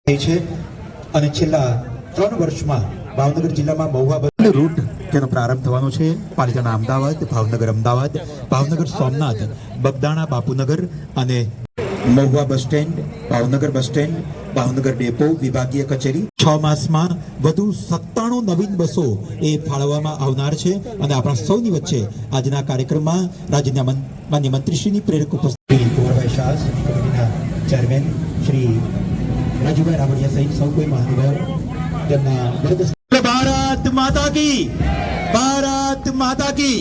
થઈ છે અને છેલ્લા 3 વર્ષમાં ભાવનગર જિલ્લામાં મહુવા બસ રૂટ તેનો પ્રારંભ થવાનો છે। પાલિતાણા અમદાવાદ, ભાવનગર અમદાવાદ, ભાવનગર સોમનાથ, બગદાણા બાપુનગર અને Mahuva bus stand, Bhavnagar bus stand, Bhavnagar depot, વિભાગીય કચેરી 6 માસમાં વધુ 97 નવીન બસો એ ફાળવવામાં આવનાર છે। અને આપણા સૌની વચ્ચે આજના કાર્યક્રમમાં રાજ્યના માન્ય મંત્રીશ્રીની પ્રેરક ઉપસ્થિતિ કુંવરભાઈ શાહ, કમિટીના ચેરમેન શ્રી રાજુભાઈ રાવડિયા સહિત સૌ કોઈ મહાનુભાવ તેમના ભારત માતા કી, ભારત માતા કી।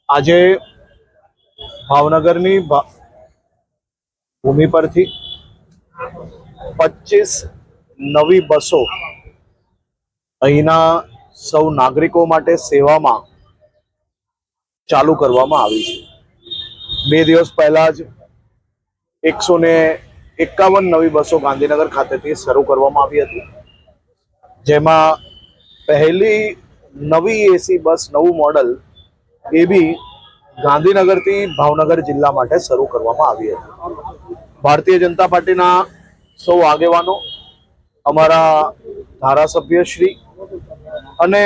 આજે ભાવનગરની ભૂમિ પરથી 25 નવી બસો અહીંના સૌ નાગરિકો માટે સેવામાં ચાલુ કરવામાં આવી છે। 2 દિવસ પહેલા જ 151 નવી બસો ગાંધીનગર ખાતેથી શરૂ કરવામાં આવી હતી, જેમાં પહેલી નવી એસી બસ, નવું મોડલ એ બી ગાંધીનગરથી ભાવનગર જિલ્લા માટે શરૂ કરવામાં આવી હતી। ભારતીય જનતા પાર્ટીના સૌ આગેવાનો, અમારા ધારાસભ્યશ્રી અને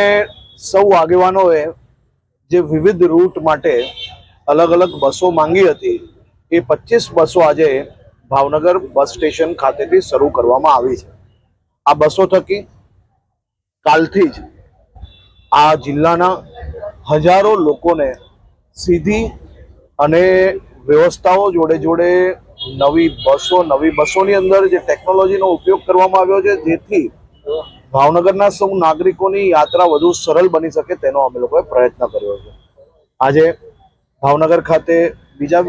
સૌ આગેવાનોએ જે વિવિધ રૂટ માટે અલગ અલગ બસો માંગી હતી, એ 25 બસો આજે ભાવનગર બસ સ્ટેશન ખાતેથી શરૂ કરવામાં આવી છે। આ બસો થકી કાલથી જ આ જિલ્લાના હજારો લોકોને સીધી અને વ્યવસ્થાઓ જોડે જોડે નવી બસોની અંદર જે ટેકનોલોજીનો ઉપયોગ કરવામાં આવ્યો છે, જેથી ભાવનગરના સૌ નાગરિકોની યાત્રા વધુ સરળ બની શકે તેનો અમે લોકોએ પ્રયત્ન કર્યો છે। આજે ભાવનગર ખાતે બીજા